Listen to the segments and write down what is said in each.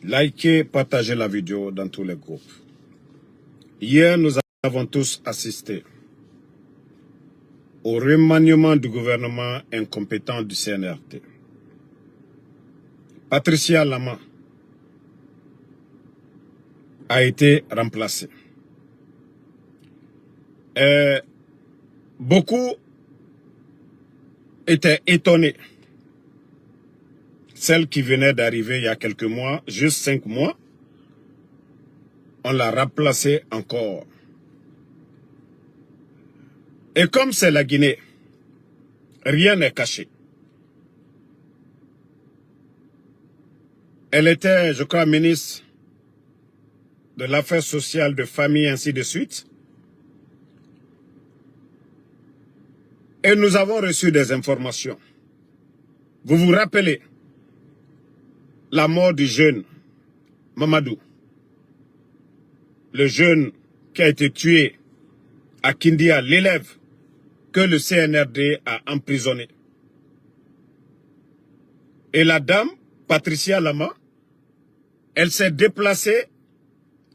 Likez, partagez la vidéo dans tous les groupes. Hier, nous avons tous assisté au remaniement du gouvernement incompétent du CNRD. Patricia Lama a été remplacée. Beaucoup étaient étonnés. Celle qui venait d'arriver il y a quelques mois, juste 5 mois, on l'a remplacée encore. Et comme c'est la Guinée, rien n'est caché. Elle était, je crois, ministre de l'affaire sociale, de famille, ainsi de suite. Et nous avons reçu des informations. Vous vous rappelez la mort du jeune Mamadou, le jeune qui a été tué à Kindia, l'élève que le CNRD a emprisonné. Et la dame, Patricia Lama, elle s'est déplacée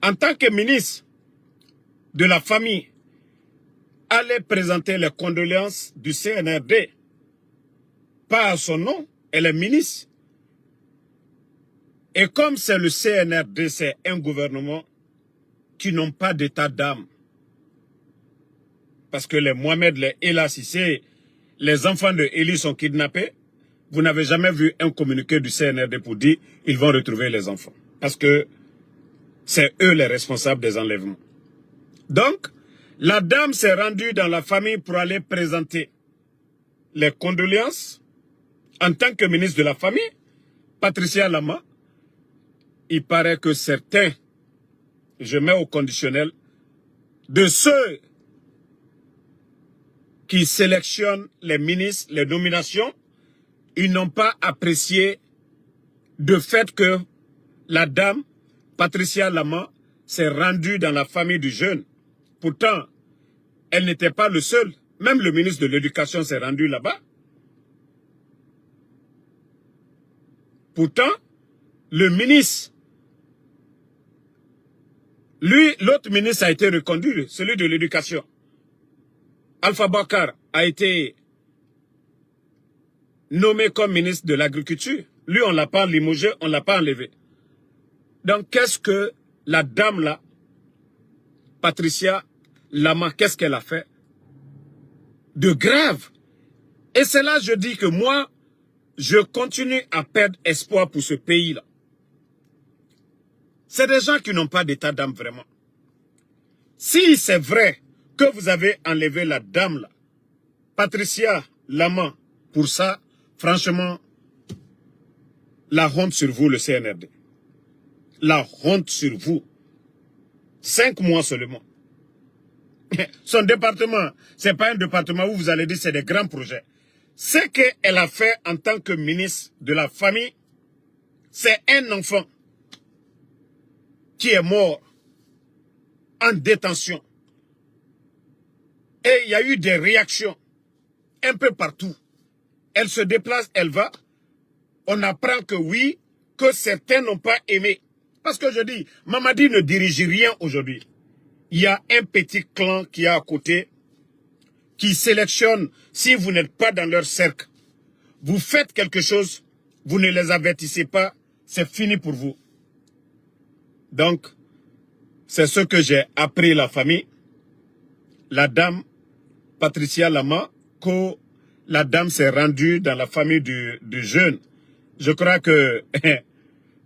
en tant que ministre de la famille, aller présenter les condoléances du CNRD. Pas à son nom, elle est ministre. Et comme c'est le CNRD, c'est un gouvernement qui n'ont pas d'état d'âme. Parce que les Mohamed, les Ella Sissé, les enfants de Eli sont kidnappés. Vous n'avez jamais vu un communiqué du CNRD pour dire qu'ils vont retrouver les enfants. Parce que c'est eux les responsables des enlèvements. Donc, la dame s'est rendue dans la famille pour aller présenter les condoléances en tant que ministre de la famille, Patricia Lama. Il paraît que certains, je mets au conditionnel, de ceux qui sélectionnent les ministres, les nominations, ils n'ont pas apprécié le fait que la dame, Patricia Lama, s'est rendue dans la famille du jeune. Pourtant, elle n'était pas le seul. Même le ministre de l'Éducation s'est rendu là-bas. Pourtant, le ministre, lui, l'autre ministre a été reconduit, celui de l'Éducation. Alpha Bakar a été nommé comme ministre de l'Agriculture. Lui, on ne l'a pas limogé, on ne l'a pas enlevé. Donc, qu'est-ce que la dame là, Patricia Lama, qu'est-ce qu'elle a fait de grave? Et c'est là que je dis que moi, je continue à perdre espoir pour ce pays-là. C'est des gens qui n'ont pas d'état d'âme vraiment. Si c'est vrai que vous avez enlevé la dame là, Patricia Lama, pour ça, franchement, la honte sur vous, le CNRD. La honte sur vous. 5 mois seulement. Son département, ce n'est pas un département où vous allez dire c'est des grands projets. Ce qu'elle a fait en tant que ministre de la famille, c'est un enfant qui est mort en détention. Et il y a eu des réactions un peu partout. Elle se déplace, elle va. On apprend que oui, que certains n'ont pas aimé. Parce que je dis, Mamadi ne dirige rien aujourd'hui. Il y a un petit clan qui est à côté, qui sélectionne, si vous n'êtes pas dans leur cercle, vous faites quelque chose, vous ne les avertissez pas, c'est fini pour vous. Donc, c'est ce que j'ai appris la famille. La dame, Patricia Lama, que la dame s'est rendue dans la famille du jeune. Je crois que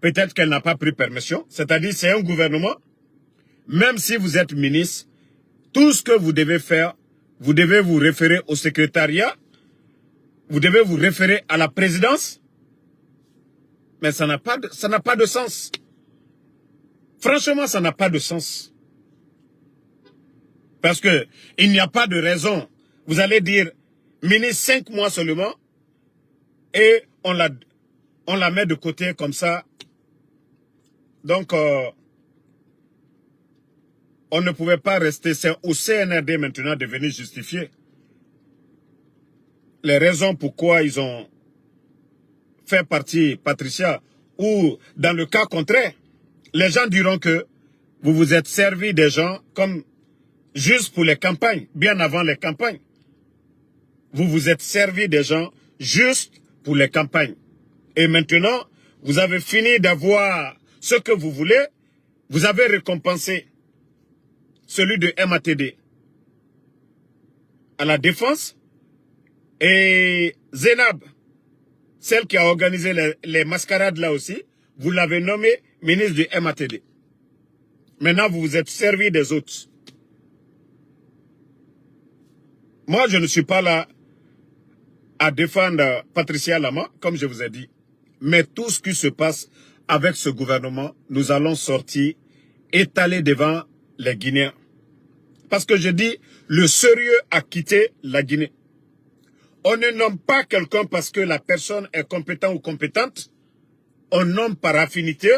peut-être qu'elle n'a pas pris permission. C'est-à-dire, c'est un gouvernement. Même si vous êtes ministre, tout ce que vous devez faire, vous devez vous référer au secrétariat, vous devez vous référer à la présidence. Mais ça n'a pas de sens. Franchement, ça n'a pas de sens. Parce que il n'y a pas de raison. Vous allez dire, ministre 5 mois seulement, et on la met de côté comme ça. Donc, on ne pouvait pas rester. C'est au CNRD maintenant de venir justifier les raisons pourquoi ils ont fait partie Patricia. ou dans le cas contraire, les gens diront que vous vous êtes servi des gens comme juste pour les campagnes, bien avant les campagnes. Vous vous êtes servi des gens juste pour les campagnes. Et maintenant, vous avez fini d'avoir ce que vous voulez, vous avez récompensé celui de MATD à la défense et Zénab, celle qui a organisé les mascarades là aussi, vous l'avez nommé ministre du MATD. Maintenant, vous vous êtes servi des autres. Moi, je ne suis pas là à défendre Patricia Lama, comme je vous ai dit. Mais tout ce qui se passe avec ce gouvernement, nous allons sortir, étaler devant les Guinéens. Parce que je dis, le sérieux a quitté la Guinée. On ne nomme pas quelqu'un parce que la personne est compétente ou compétente. On nomme par affinité.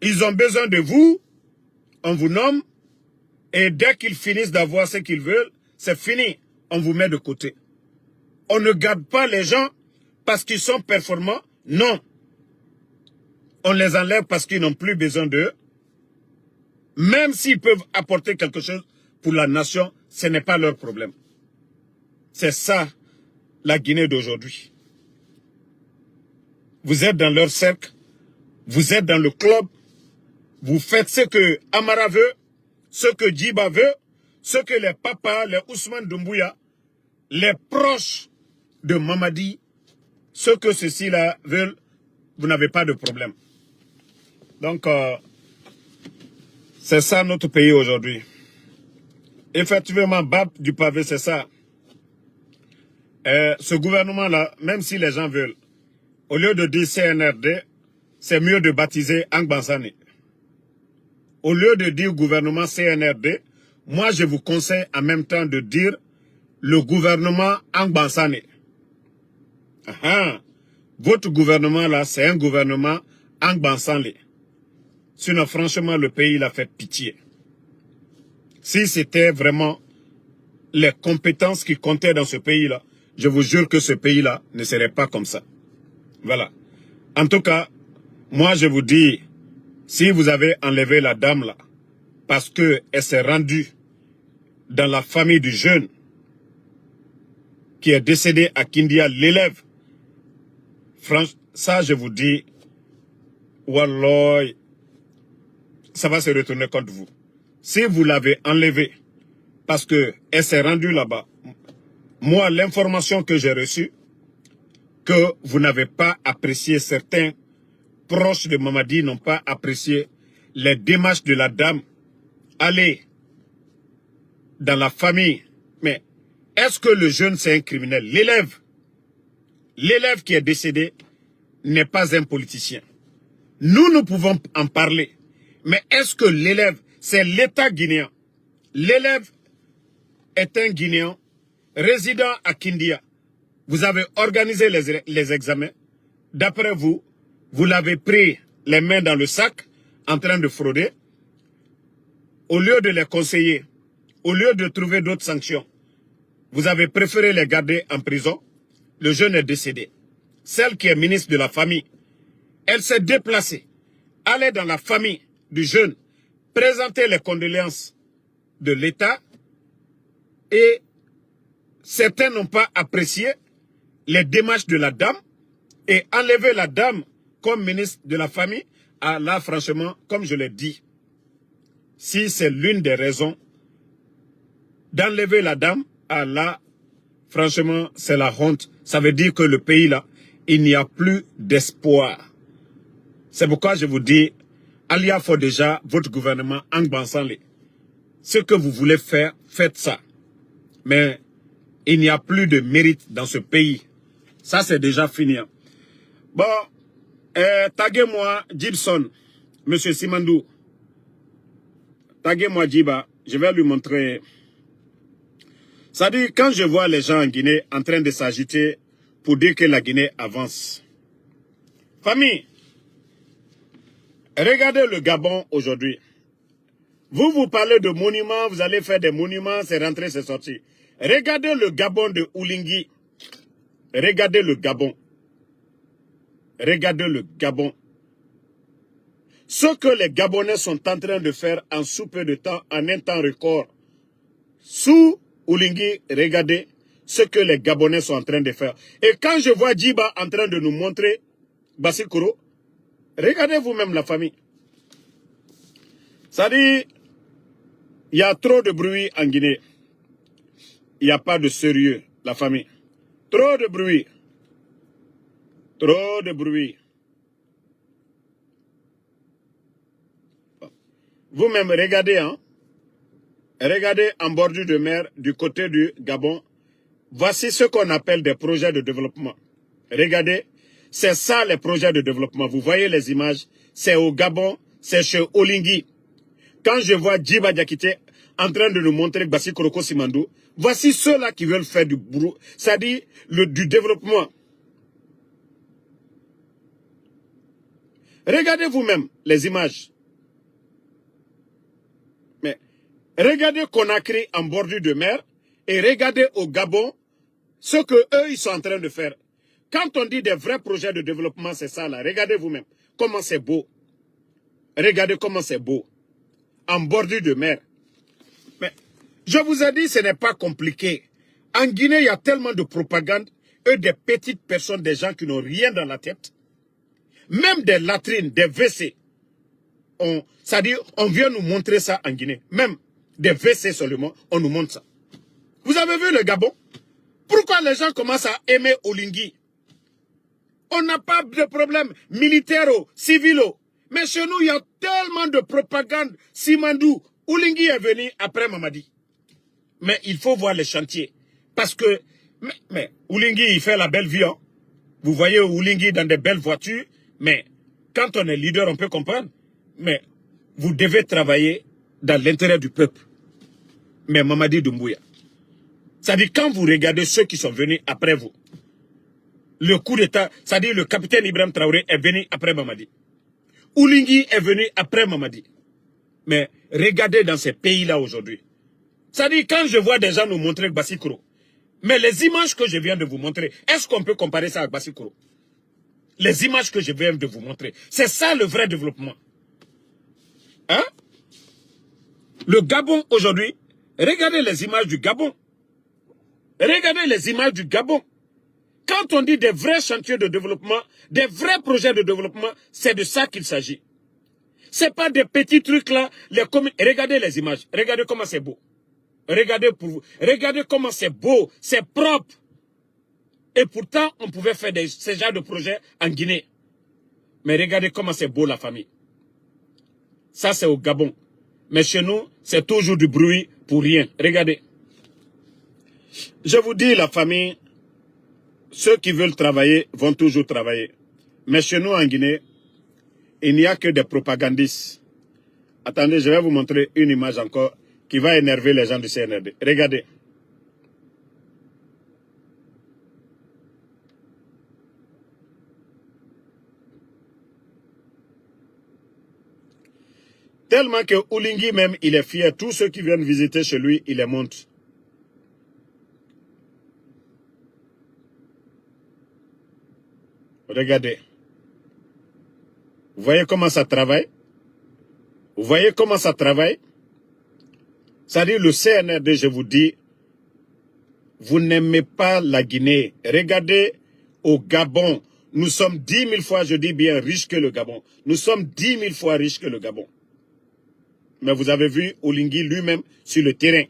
Ils ont besoin de vous. On vous nomme. Et dès qu'ils finissent d'avoir ce qu'ils veulent, c'est fini. On vous met de côté. On ne garde pas les gens parce qu'ils sont performants. Non. On les enlève parce qu'ils n'ont plus besoin d'eux. Même s'ils peuvent apporter quelque chose pour la nation, ce n'est pas leur problème. C'est ça, la Guinée d'aujourd'hui. Vous êtes dans leur cercle, vous êtes dans le club, vous faites ce que Amara veut, ce que Djiba veut, ce que les papas, les Ousmane Doumbouya, les proches de Mamadi, ce que ceux-ci-là veulent, vous n'avez pas de problème. Donc, c'est ça notre pays aujourd'hui. Effectivement, Bab du pavé, c'est ça. Ce gouvernement-là, même si les gens veulent, au lieu de dire CNRD, c'est mieux de baptiser Angbansane. Au lieu de dire gouvernement CNRD, moi je vous conseille en même temps de dire le gouvernement Angbansane. Votre gouvernement là, c'est un gouvernement Angbansane. Sinon, franchement, le pays l'a fait pitié. Si c'était vraiment les compétences qui comptaient dans ce pays-là, je vous jure que ce pays-là ne serait pas comme ça. Voilà. En tout cas, moi je vous dis, si vous avez enlevé la dame là, parce qu'elle s'est rendue dans la famille du jeune qui est décédé à Kindia, l'élève, franchement, ça je vous dis, wallah, ça va se retourner contre vous. Si vous l'avez enlevée parce qu'elle s'est rendue là-bas, moi l'information que j'ai reçue, que vous n'avez pas apprécié, certains proches de Mamadi n'ont pas apprécié les démarches de la dame. Allez dans la famille. Mais est-ce que le jeune c'est un criminel? L'élève qui est décédé n'est pas un politicien. Nous pouvons en parler. Mais est-ce que l'élève, c'est l'État guinéen? L'élève est un Guinéen résident à Kindia. Vous avez organisé les examens. D'après vous, vous l'avez pris les mains dans le sac en train de frauder. Au lieu de les conseiller, au lieu de trouver d'autres sanctions, vous avez préféré les garder en prison. Le jeune est décédé. Celle qui est ministre de la famille, elle s'est déplacée, allait dans la famille du jeune, présenter les condoléances de l'État et certains n'ont pas apprécié les démarches de la dame et enlever la dame comme ministre de la famille. Ah là, franchement, comme je l'ai dit, si c'est l'une des raisons d'enlever la dame, ah là, franchement, c'est la honte. Ça veut dire que le pays là, il n'y a plus d'espoir. C'est pourquoi je vous dis, Alia faut déjà votre gouvernement Angbansane. Ce que vous voulez faire, faites ça. Mais il n'y a plus de mérite dans ce pays. Ça, c'est déjà fini. Bon, taguez-moi Gibson, Monsieur Simandou. Taguez-moi Djiba, je vais lui montrer. Ça dit, quand je vois les gens en Guinée en train de s'agiter pour dire que la Guinée avance. Famille, regardez le Gabon aujourd'hui. Vous parlez de monuments, vous allez faire des monuments, c'est rentré, c'est sorti. Regardez le Gabon de Oulingui. Regardez le Gabon. Regardez le Gabon. Ce que les Gabonais sont en train de faire en sous peu de temps, en un temps record, sous Oulingui, regardez ce que les Gabonais sont en train de faire. Et quand je vois Djiba en train de nous montrer Bassikoro, regardez vous-même la famille. Ça dit, il y a trop de bruit en Guinée. Il n'y a pas de sérieux, la famille. Trop de bruit. Trop de bruit. Vous-même, regardez, hein. Regardez en bordure de mer, du côté du Gabon. Voici ce qu'on appelle des projets de développement. Regardez, c'est ça les projets de développement. Vous voyez les images, c'est au Gabon, c'est chez Oulingui. Quand je vois Djiba Diakité en train de nous montrer Bassikoro Simandou, voici ceux-là qui veulent faire du boulot, c'est-à-dire du développement. Regardez vous-même les images. Mais regardez Conakry en bordure de mer et regardez au Gabon ce que eux ils sont en train de faire. Quand on dit des vrais projets de développement, c'est ça là. Regardez vous-même comment c'est beau. Regardez comment c'est beau. En bordure de mer. Mais je vous ai dit, ce n'est pas compliqué. En Guinée, il y a tellement de propagande et des petites personnes, des gens qui n'ont rien dans la tête. Même des latrines, des WC. C'est-à-dire, on vient nous montrer ça en Guinée. Même des WC seulement, on nous montre ça. Vous avez vu le Gabon? Pourquoi les gens commencent à aimer Oulingui? On n'a pas de problème militaire, civil. Mais chez nous, il y a tellement de propagande. Simandou, Oulingui est venu après Mamadi. Mais il faut voir les chantiers. Parce que, mais Oulingui, il fait la belle vie. Hein? Vous voyez Oulingui dans des belles voitures. Mais quand on est leader, on peut comprendre. Mais vous devez travailler dans l'intérêt du peuple. Mais Mamadi Doumbouya. C'est-à-dire, quand vous regardez ceux qui sont venus après vous, le coup d'État, c'est-à-dire le capitaine Ibrahim Traoré est venu après Mamadi. Oulingui est venu après Mamadi. Mais regardez dans ces pays-là aujourd'hui. C'est-à-dire, quand je vois des gens nous montrer Bassikoro, mais les images que je viens de vous montrer, est-ce qu'on peut comparer ça à Bassikoro? Les images que je viens de vous montrer, c'est ça le vrai développement. Hein? Le Gabon aujourd'hui, regardez les images du Gabon. Regardez les images du Gabon. Quand on dit des vrais chantiers de développement, des vrais projets de développement, c'est de ça qu'il s'agit. Ce n'est pas des petits trucs là. Regardez les images. Regardez comment c'est beau. Regardez pour vous. Regardez comment c'est beau. C'est propre. Et pourtant, on pouvait faire ce genre de projets en Guinée. Mais regardez comment c'est beau la famille. Ça, c'est au Gabon. Mais chez nous, c'est toujours du bruit pour rien. Regardez. Je vous dis, la famille, ceux qui veulent travailler vont toujours travailler. Mais chez nous, en Guinée, il n'y a que des propagandistes. Attendez, je vais vous montrer une image encore qui va énerver les gens du CNRD. Regardez. Tellement que Oulingui même, il est fier. Tous ceux qui viennent visiter chez lui, il les montre. Regardez. Vous voyez comment ça travaille? Vous voyez comment ça travaille? C'est-à-dire le CNRD, je vous dis, vous n'aimez pas la Guinée. Regardez au Gabon. Nous sommes 10 000 fois, je dis bien, riches que le Gabon. Nous sommes 10 000 fois riches que le Gabon. Mais vous avez vu Oulingui lui-même sur le terrain.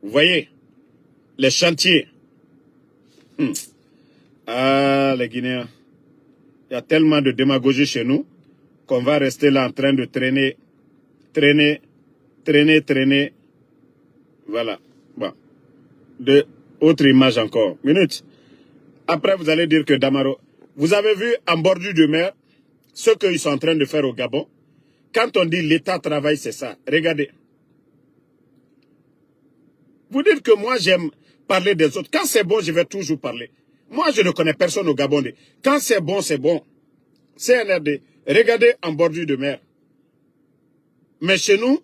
Vous voyez les chantiers. Ah, les Guinéens. Il y a tellement de démagogie chez nous qu'on va rester là en train de traîner. Voilà. Bon. Autre image encore. Minute. Après, vous allez dire que Damaro. Vous avez vu en bordure de mer ce qu'ils sont en train de faire au Gabon. Quand on dit l'État travaille, c'est ça. Regardez. Vous dites que moi, j'aime parler des autres. Quand c'est bon, je vais toujours parler. Moi, je ne connais personne au Gabon. Quand c'est bon, c'est bon. CNRD. Regardez en bordure de mer. Mais chez nous,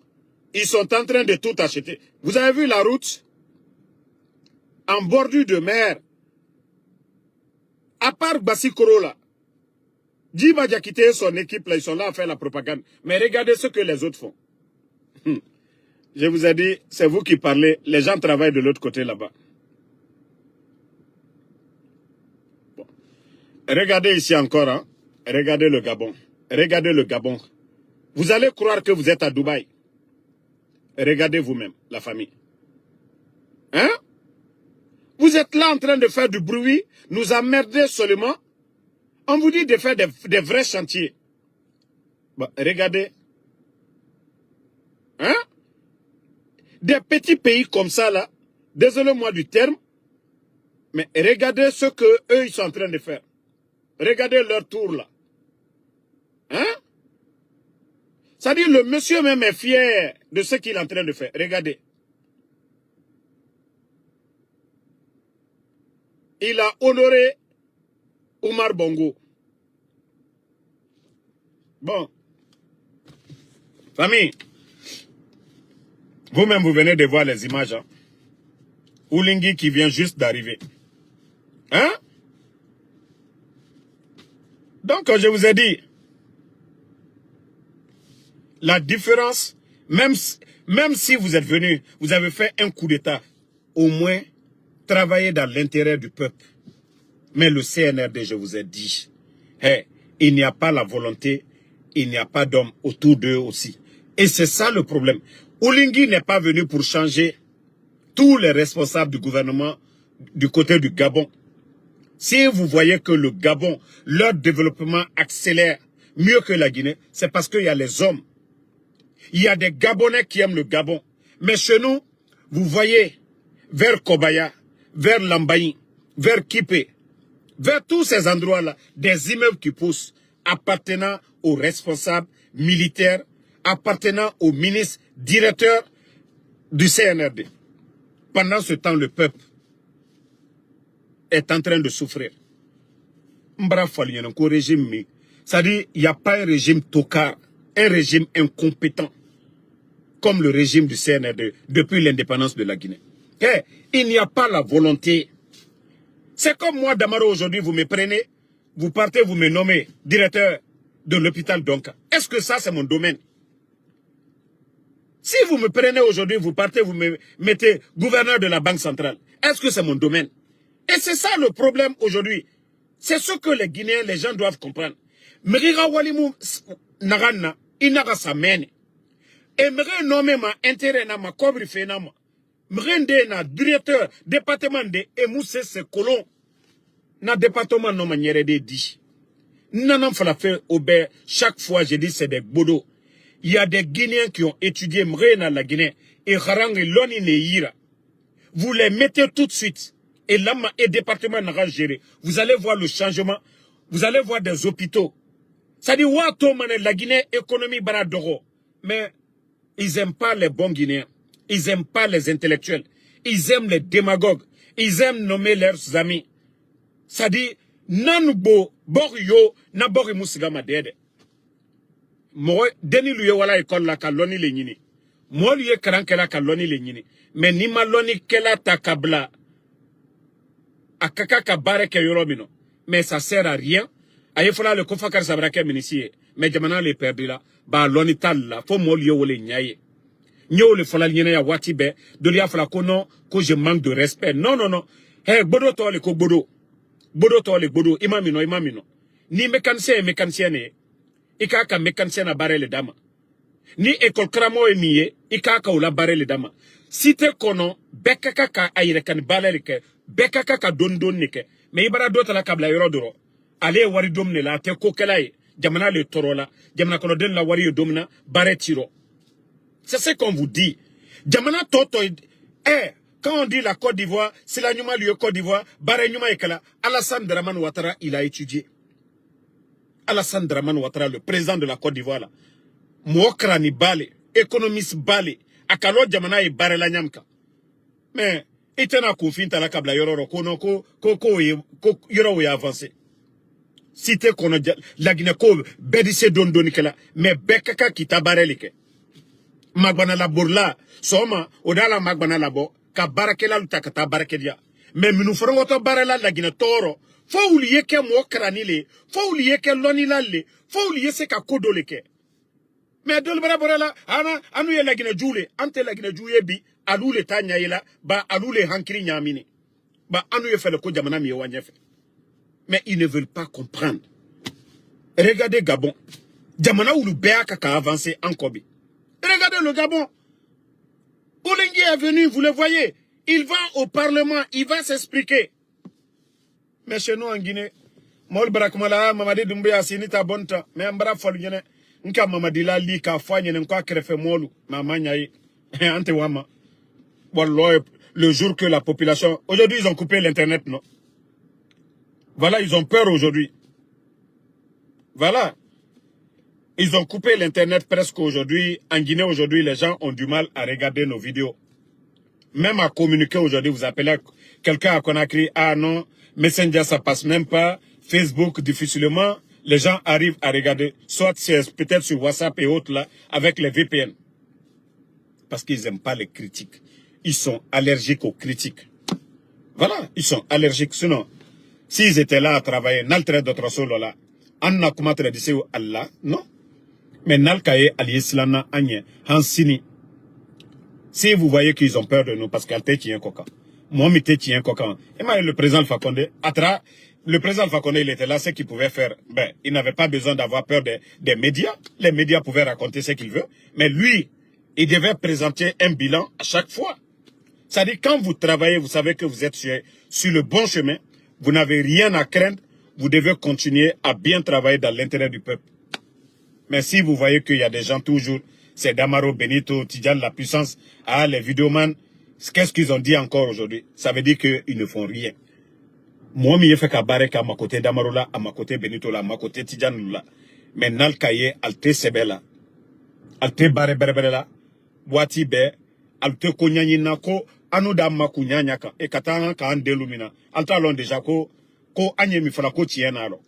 ils sont en train de tout acheter. Vous avez vu la route? En bordure de mer. À part Bassikoro là. Djima a quitté son équipe, là, ils sont là à faire la propagande. Mais regardez ce que les autres font. Je vous ai dit, c'est vous qui parlez, les gens travaillent de l'autre côté là-bas. Bon. Regardez ici encore, hein. Regardez le Gabon. Regardez le Gabon. Vous allez croire que vous êtes à Dubaï. Regardez vous-même, la famille. Hein? Vous êtes là en train de faire du bruit, nous emmerder seulement. On vous dit de faire des vrais chantiers. Bon, regardez. Hein? Des petits pays comme ça, là, désolé-moi du terme, mais regardez ce que eux ils sont en train de faire. Regardez leur tour, là. Hein? C'est-à-dire, le monsieur même est fier de ce qu'il est en train de faire. Regardez. Il a honoré Omar Bongo. Bon. Famille, vous-même, vous venez de voir les images. Hein? Oulingui qui vient juste d'arriver. Hein? Donc, je vous ai dit, la différence, même si vous êtes venu, vous avez fait un coup d'État, au moins, travaillez dans l'intérêt du peuple. Mais le CNRD, je vous ai dit, hey, il n'y a pas la volonté, il n'y a pas d'hommes autour d'eux aussi. Et c'est ça le problème. Oulingui n'est pas venu pour changer tous les responsables du gouvernement du côté du Gabon. Si vous voyez que le Gabon, leur développement accélère mieux que la Guinée, c'est parce qu'il y a les hommes. Il y a des Gabonais qui aiment le Gabon. Mais chez nous, vous voyez, vers Kobaya, vers Lambaye, vers Kipé, vers tous ces endroits-là, des immeubles qui poussent, appartenant aux responsables militaires, appartenant aux ministres, directeurs du CNRD. Pendant ce temps, le peuple est en train de souffrir. C'est-à-dire, il n'y a pas un régime tocard, un régime incompétent, comme le régime du CNRD depuis l'indépendance de la Guinée. Eh, il n'y a pas la volonté. C'est comme moi, Damaro, aujourd'hui, vous me prenez, vous partez, vous me nommez directeur de l'hôpital Donka. Est-ce que ça, c'est mon domaine? Si vous me prenez aujourd'hui, vous partez, vous me mettez gouverneur de la Banque centrale. Est-ce que c'est mon domaine? Et c'est ça le problème aujourd'hui. C'est ce que les Guinéens, les gens doivent comprendre. Mrira Walimou Narana, Inaga Samene. Et mre nommé ma intérêt na ma kobri fe na ma. Mrende na directeur département de Emousse se colon. Na département non manière de dit. Nanan fala fait obé. Chaque fois je dis c'est des bodos. Il y a des Guinéens qui ont étudié mre na la Guinée. Et Harang et Loni Neira. Vous les mettez tout de suite. Et là, et département n'a géré. Vous allez voir le changement. Vous allez voir des hôpitaux. Ça dit, la Guinée, économie baradoro. Mais ils n'aiment pas les bons Guinéens. Ils n'aiment pas les intellectuels. Ils aiment les démagogues. Ils aiment nommer leurs amis. Ça dit, nanubo, boryo, nabori musigama dede. Moi, deni luye wala école la kaloni le nyini. Moi, luye karankela kaloni le nyini. Mais ni maloni kela takabla. Akaka ka bareke yoromino. Mais ça sert à rien. Aye fola le kofakar sabrake minisiye. Mais jamana le perdu là. Ba loni tal la. Faut mo liyo wole nyaye. Nyo le fola liene ya wati be. Doli ya fola kono. Ko je manque de respect. Non, non, non. Hey, bodo to le ko bodo. Bodo to le bodo. Imamino, imamino. Ni mécanicien ne. Ika ka mécanicien na bare le dama. Ni école kramo emiye. Ika ka ula bare le dama. Si te kono. Bekaka ka ayire kan balere ke. Bekaka ka don nike. Mais ibara dota la kabla yorodoro. Ale wari domne la te kokelaye. Jamana le torola. Jamana kono den la wari domna. Bare tiro. C'est ce qu'on vous dit. Jamana toto. Quand on dit la Côte d'Ivoire, c'est la Numa lieu Côte d'Ivoire. Bare Numa ekala. Alassane Dramane Ouattara, il a étudié. Alassane Dramane Ouattara, le président de la Côte d'Ivoire là. Mokrani bale. Économiste bale. Akalo jamana e bare la nyamka. Mais, itena konfinta la kabla yororo kono ko yoro ya avancé. Cité kono la Guinée ko bedise dondoni kala mais bekaka kita barelike. Magbana la burla soma odala magbana la bo ka barakela lutakata barakedia. Mais minu forongoto barela la Guinée toro faut oublier que mo kranile, faut oublier que l'onilale, faut oublier ce qu'a kodoleke. Mais de l'baraborala, anu ye lagina jule, ante lagina juye bi, alou le ta nyayela, ba alou le hankiri nyamine. Ba anu ye fait le kodjamana mi wanyefe. Mais ils ne veulent pas comprendre. Regardez Gabon. Djamana ou le Béaka a avancé en Kobe. Regardez le Gabon. Olengi est venu, vous le voyez. Il va au Parlement, il va s'expliquer. Mais chez nous en Guinée, Mol Barakumala, Mamadi Doumbé, Sinita Bonta, mais Mbara Folgene, Nka Mamadila Li, Ka Fouanye, Nka Krefe Molu, Mamanyaï, Antewama. Le jour que la population. Aujourd'hui, ils ont coupé l'Internet, non? Voilà, ils ont peur aujourd'hui. Voilà. Ils ont coupé l'Internet presque aujourd'hui. En Guinée, aujourd'hui, les gens ont du mal à regarder nos vidéos. Même à communiquer aujourd'hui, vous appelez quelqu'un à Conakry, ah non, Messenger, ça passe même pas. Facebook, difficilement, les gens arrivent à regarder. Soit c'est peut-être sur WhatsApp et autres là, avec les VPN. Parce qu'ils n'aiment pas les critiques. Ils sont allergiques aux critiques. Voilà, ils sont allergiques. Sinon, s'ils étaient là à travailler, n'altrait d'autres solo là, on a comment traduire Allah, non? Mais n'alkaye al-Islana agne, hansini. Si vous voyez qu'ils ont peur de nous, parce qu'elle tient coca. Moi, je tient coca. Et moi, le président Alpha Condé, le président Alpha Condé, il était là, ce qu'il pouvait faire. Ben, il n'avait pas besoin d'avoir peur des médias. Les médias pouvaient raconter ce qu'ils veulent. Mais lui, il devait présenter un bilan à chaque fois. C'est-à-dire, quand vous travaillez, vous savez que vous êtes sur le bon chemin. Vous n'avez rien à craindre. Vous devez continuer à bien travailler dans l'intérêt du peuple. Mais si vous voyez qu'il y a des gens toujours, c'est Damaro, Benito, Tidjane, la puissance, ah, les vidéomans, qu'est-ce qu'ils ont dit encore aujourd'hui? Ça veut dire qu'ils ne font rien. Moi, je fais qu'à à ma côté Damaro là, à ma côté Benito là, à ma côté Tidjane là. Mais nal kaye, alte sebe là, alte bare là, boati be, alte konyani nako, anu da makunyanya ka, e katanga ka andelumina, alta lon déjà ko anye mi fala ko tiena lo.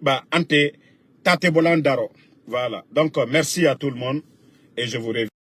Ba ante tate bolandaro. Voilà. Donc, merci à tout le monde et je vous remercie.